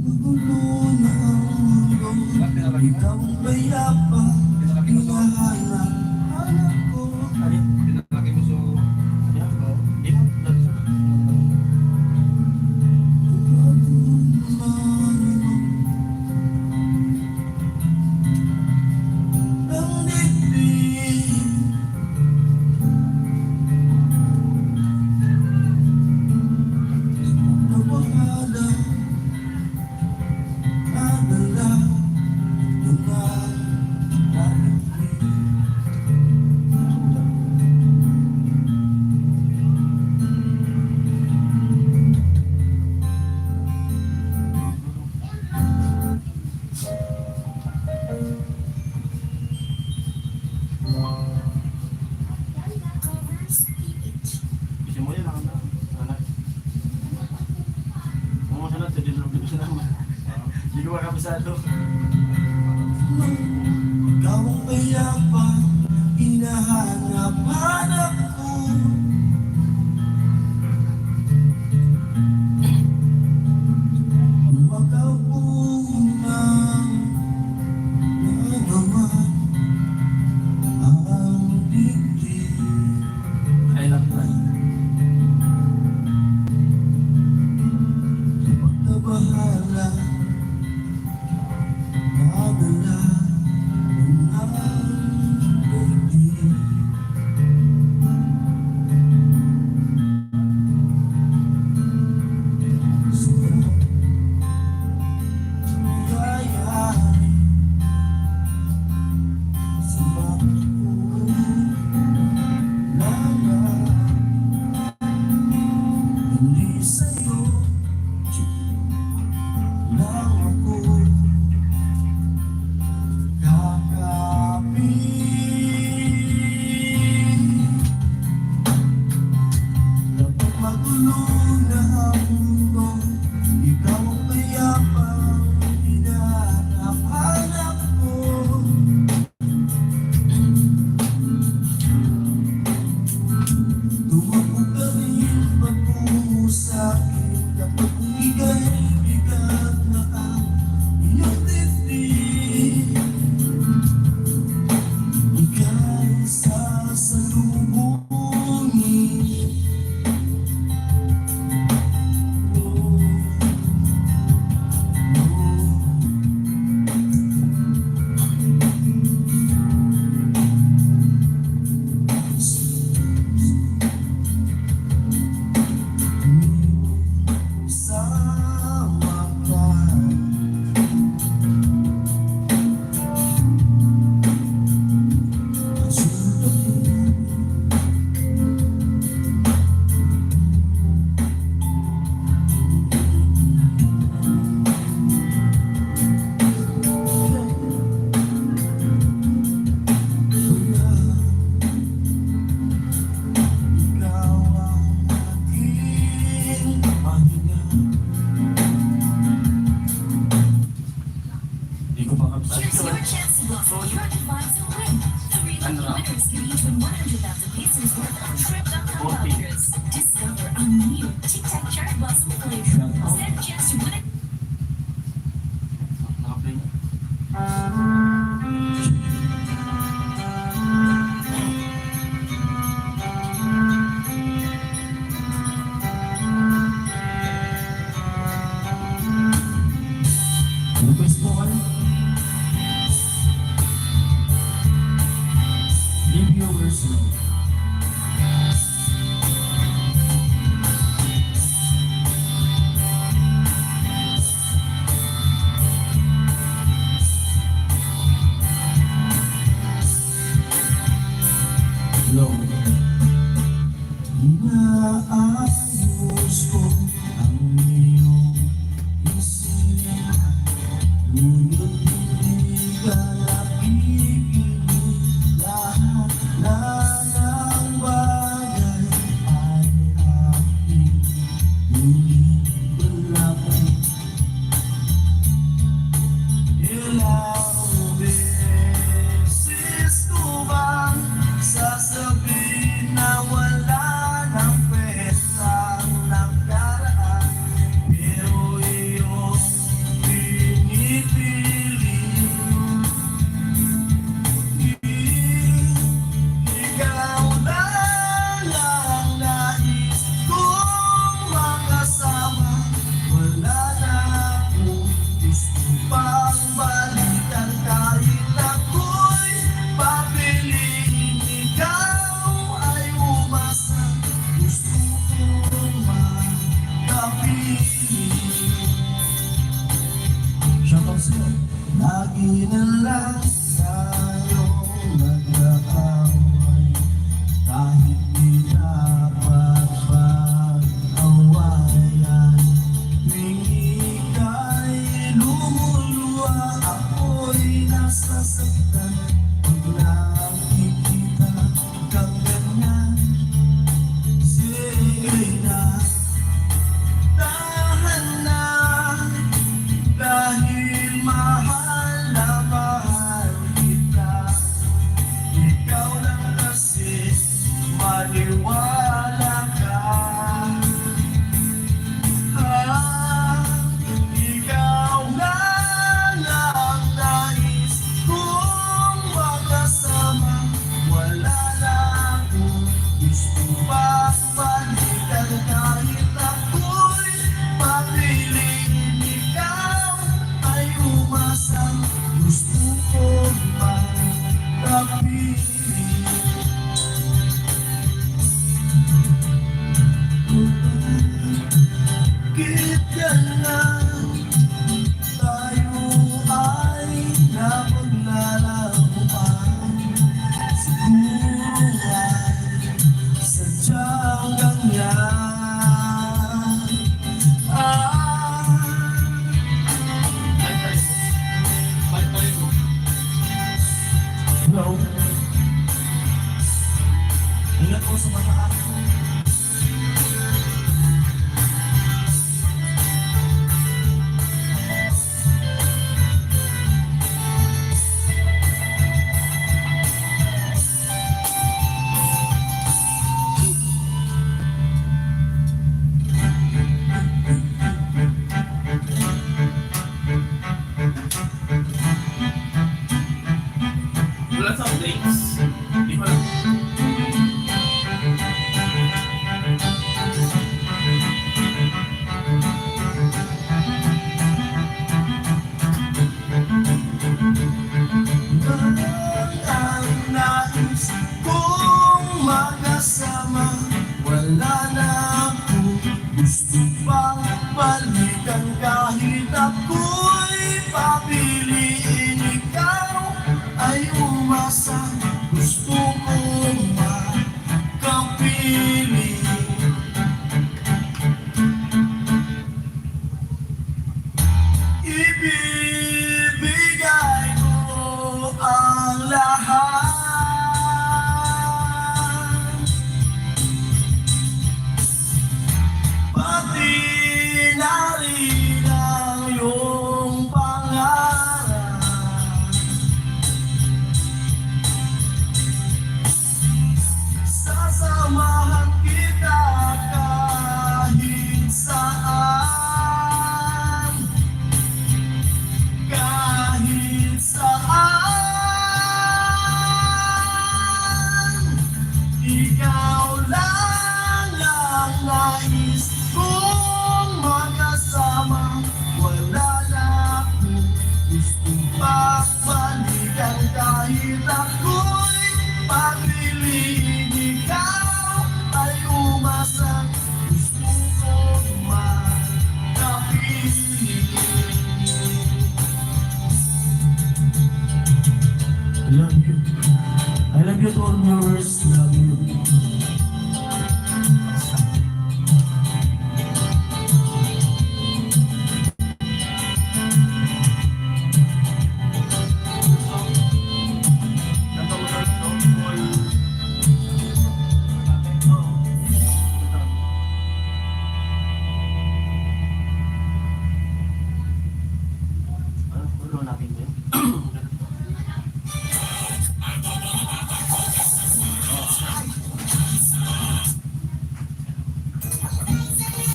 [SPEAKER 1] Magulo na ang mundo, ikaw ba'y habang hinahanap ko?
[SPEAKER 2] Pinalaki mo so... Yan, no? Dito.
[SPEAKER 1] Ang dibdib na bahala, nadala ng
[SPEAKER 2] Kasi mo yan, nakanda. Hindi ko makabisado.
[SPEAKER 1] Ikaw ang payapang hinahanap-hanap ko. Makaupo na nagawa ang dibdib.
[SPEAKER 2] I love that.
[SPEAKER 1] Pagkabahala, nadala ng dibdib. Hindi sa'yo lang ako kakapit. Kapag magulo na ang mundo, ikaw ang payapang hinahanap-hanap ko. Tumakbo ka rin patungo sa'kin kapag ika'y bigat na ang iyong dibdib. Ika'y sasalubungin. Oh, sama ka. Ikaw ang aking pahinga.
[SPEAKER 2] Hindi ko makabisado.
[SPEAKER 4] Here's your chance to blossom your device and win. Three lucky winners can each win 100,000 pesos worth of trip.com vouchers. Discover a new Tic Tac Cherry Blossom flavor. Stand a chance to win it.
[SPEAKER 2] Nakaplay niya. Request po kayo. Leave your words alone. Lord, inaayos ko ang iyong isipan. Ngunit hindi ka nakikinig. Lahat na ng bagay ay aking. Ngunit wala kang ilang beses ko bang sasabihin na wala nang kwentang nakaraan. Pero iyong pinipilit. Ikaw na lang nais kong makasama. Wala na akong gusto pang balikan kahit ako'y papiliin. Ikaw ay umasa, gusto kong makapiling. Shoutout sa'yo. Lagi na lang tayong nagkakamay. Kahit di dapat pag-awayan. Tuwing ika'y lumuluwa, ako'y nasasaktan. Pag nakikita kang ganyan, sige na, tahan na. nais kong makasama. Wala na akong gustong pagbalikan kahit ako'y pagpiliin. Ikaw ay umasa, gusto kong magkapili. I love you. I love you to all viewers. Love you.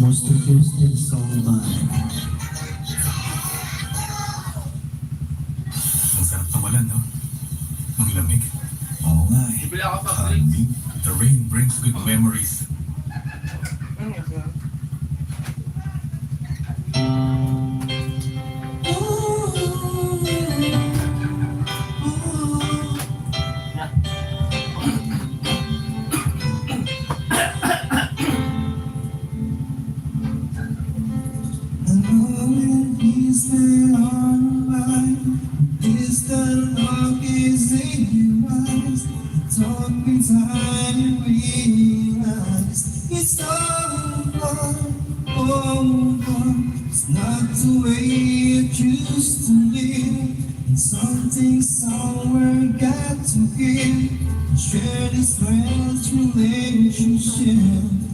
[SPEAKER 2] Most requested song by
[SPEAKER 5] Ang sarap tawalan, no? Ang lamig.
[SPEAKER 1] Oo nga eh.
[SPEAKER 5] Calming. The rain brings good memories.
[SPEAKER 1] Is there online? Is the love is in your eyes? Took me time to realize it's over, over. It's not the way it used to be. Something somewhere got to give. Share this friend's relationship.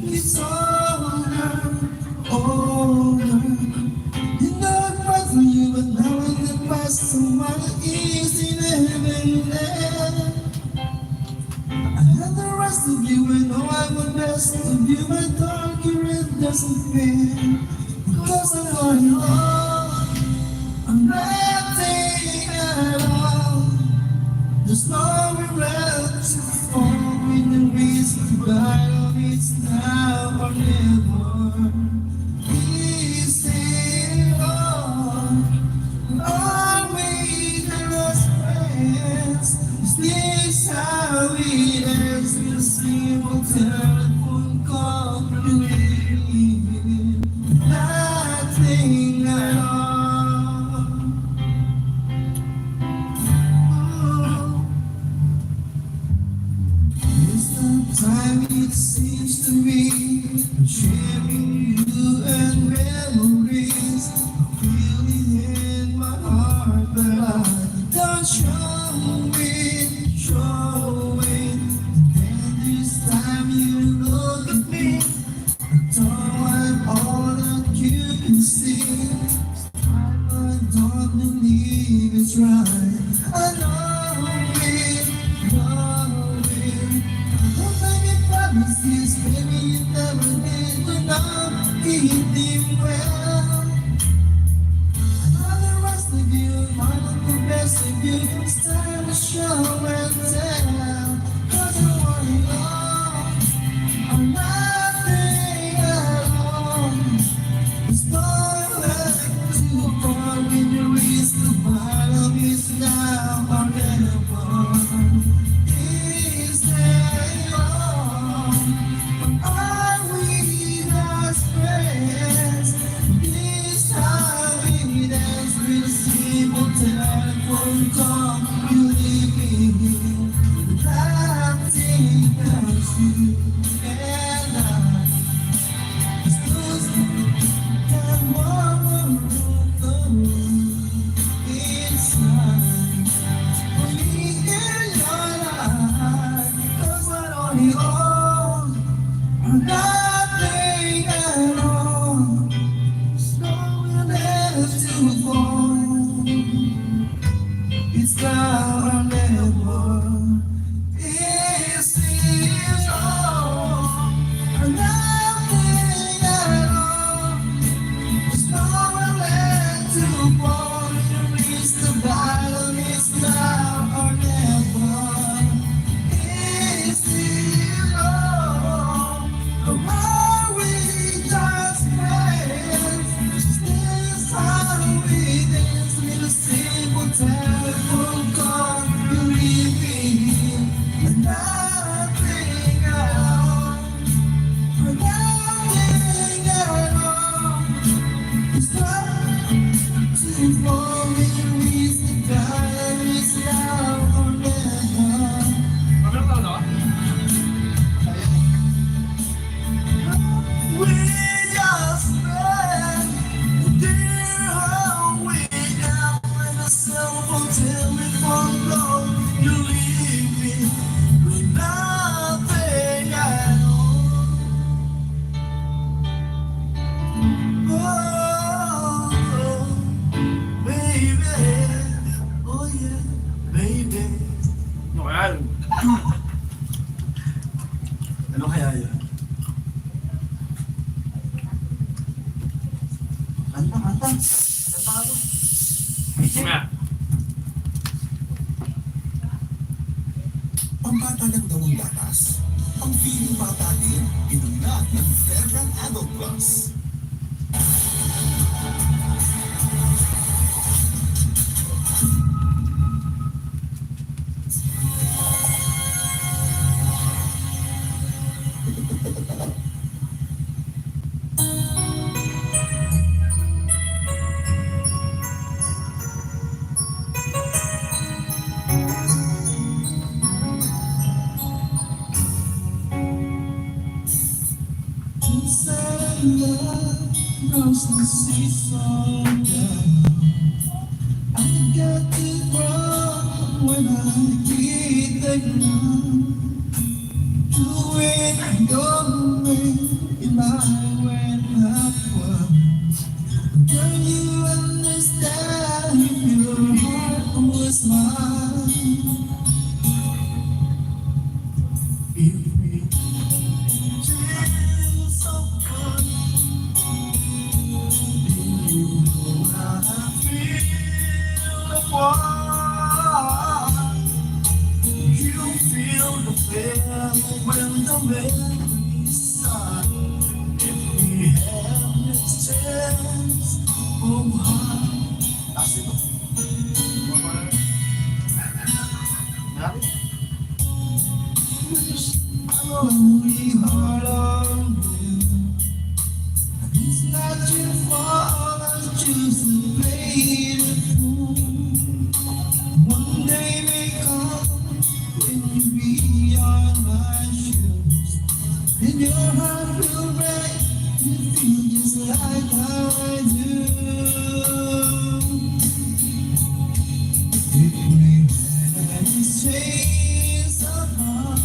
[SPEAKER 1] It's over, over. You know I cried for you, but now in the past, someone is in heaven there. I had the rest of you, and know I want best of you, but darker it doesn't fit. Because I'm all alone, I'm nothing at all. There's nowhere else to fall in the risk of battle. It's now or never. Is it all? Are we just friends? Is this how it ends? With a simple telephone call from you? Nothing at all. It's the time it seems to me, I'm sharing you and memories. I feel it in my heart, but I don't show it, show it. And then this time you look at me, I don't want all that you can see. I don't believe it's right. I know it, know it. Don't make me promises, baby, you never did. You know, keep them well. I know the rest of you, I know the best of you. It's time to show and tell. 'Cause I want it all, I'm nothing at all. It's not like too far when you reach the bottom. It's now or never. Is there all? Are we just friends? This how it ends with a simple telephone call. You leave me nothing else you and I. It's losing that one inside. For me in your life, 'cause we're only on or nothing at all. So we're left to fall. It's now or never. Is it all or nothing at
[SPEAKER 2] Nga.
[SPEAKER 5] Pambata lang daw ang gatas. Ang feeling bata din, inom na ng Fairbrand Adult Plus.
[SPEAKER 1] Inside love knows the seesaw down. I got it wrong when I hit the ground. Doing your way in my went upward. Can you understand if your heart was mine? If we dream so good, you know how I feel apart. You feel the fear when the memories start. If we have this chance of heart,
[SPEAKER 2] Kasi ito. Grabe.
[SPEAKER 1] only heart on you. It's not your fault I choose to play the fool. One day may come when you be on my shoes. And your heart will break. You feel just like I do. If we had this chase of heart,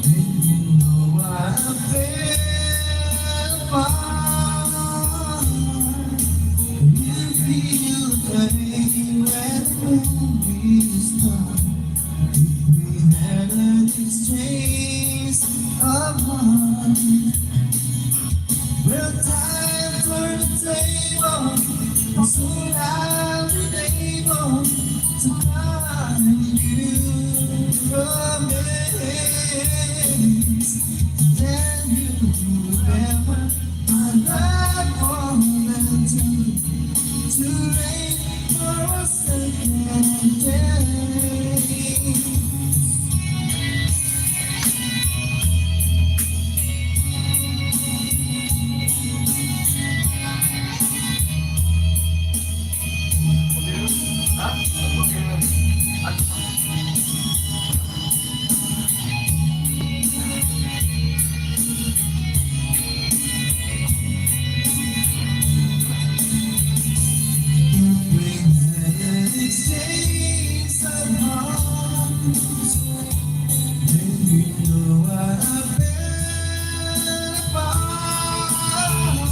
[SPEAKER 1] then you know I feel fine. You feel the pain when we start. If we had an exchange of hearts, well, time turned the table, soon I'll be able to find you from this. Then you remember my life more than too late for a second day.
[SPEAKER 2] Ha? Ano?
[SPEAKER 1] We had an exchange of hearts, and you know I felt fine.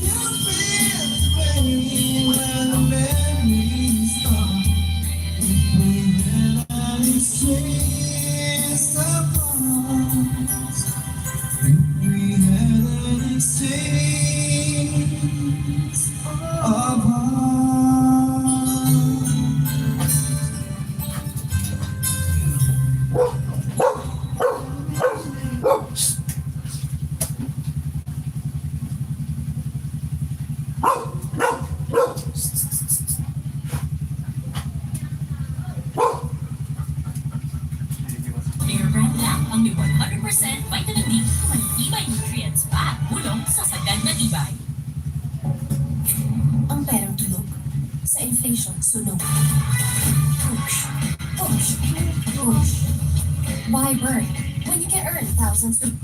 [SPEAKER 1] You feel the pain when the memories start. We had an exchange of hearts, and we had an exchange of hearts.
[SPEAKER 3] Fairbrand lang ang may 100% vitamin D na matibay nutrients pa bulong sa sagad na tibay.
[SPEAKER 4] Ang perang tulog. Sa inflation, sunog. Push. Push. Push. Why burn when you can earn thousands with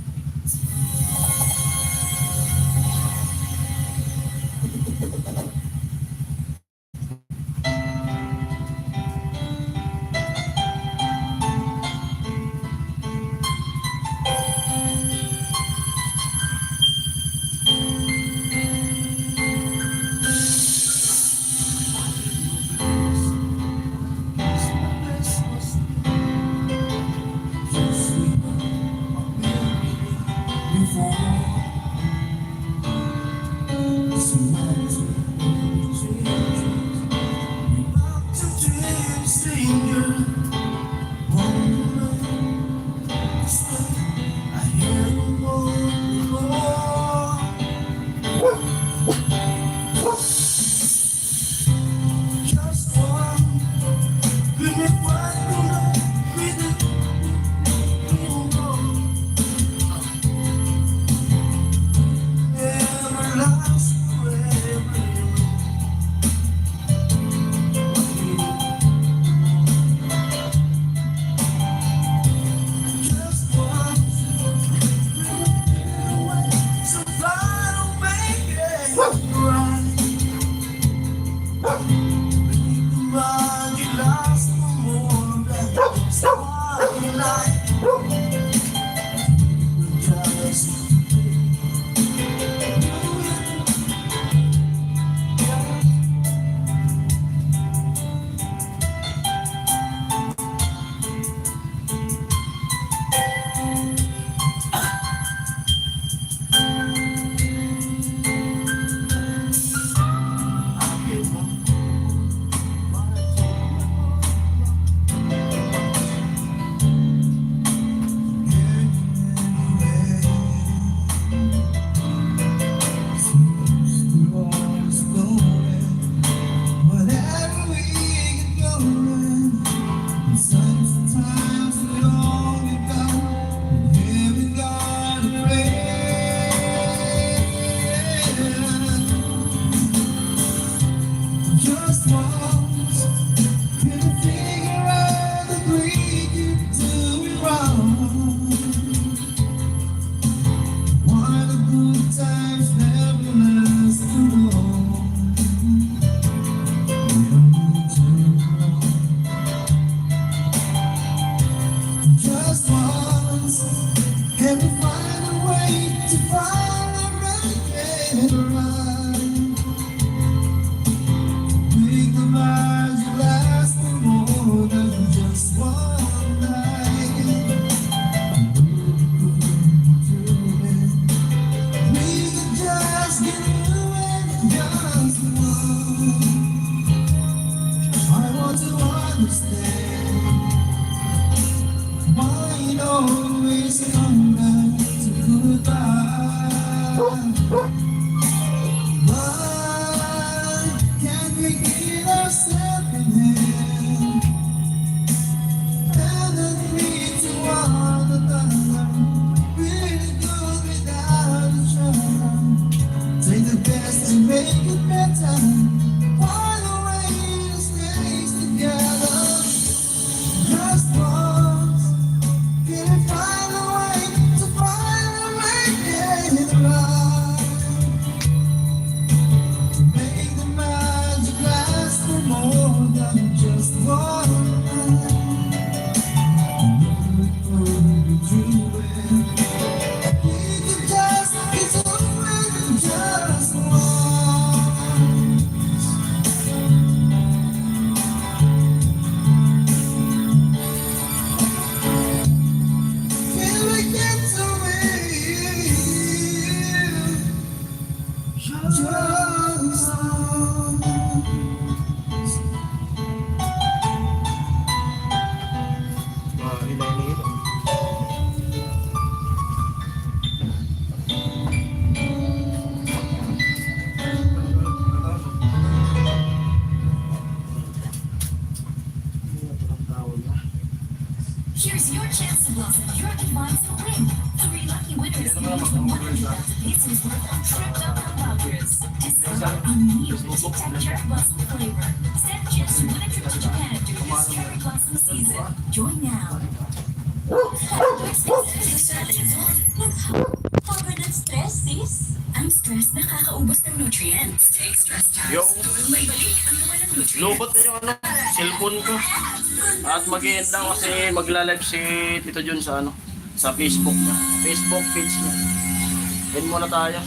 [SPEAKER 1] times never last too long. We don't need to know. Just once, can we find a way to finally make it right? Make the magic last for more than just one night. We could just get through it just once. I want to understand why it always come back to goodbye. Why can't we get ourselves in hand and admit to one another? Really good without each other. Take the best and make it better. Find a way to stay together. Just once, can we find a way to finally make it right? Make the magic last for more than just one night. We could be doing. We could just be doing just once. Can we get to it? Just once.
[SPEAKER 3] Here's your chance to blossom your advice and win. 3 lucky winners can use the 100,000 pesos worth of Trip.com vouchers. Discover a new Tic Tac Cherry Blossom flavor. Stand a chance to win a trip to Japan during this cherry blossom season. Join now.
[SPEAKER 4] Covered in stress, sis.
[SPEAKER 3] Ang stress nakakaubos ng nutrients. Take stress
[SPEAKER 2] Yo.
[SPEAKER 3] times. May balik ang naman ng nutrients.
[SPEAKER 2] Lobot na yung cellphone ko. At mag-end lang kasi magla-live si Tito Jun sa sa Facebook niya. Facebook page niya. End muna tayo.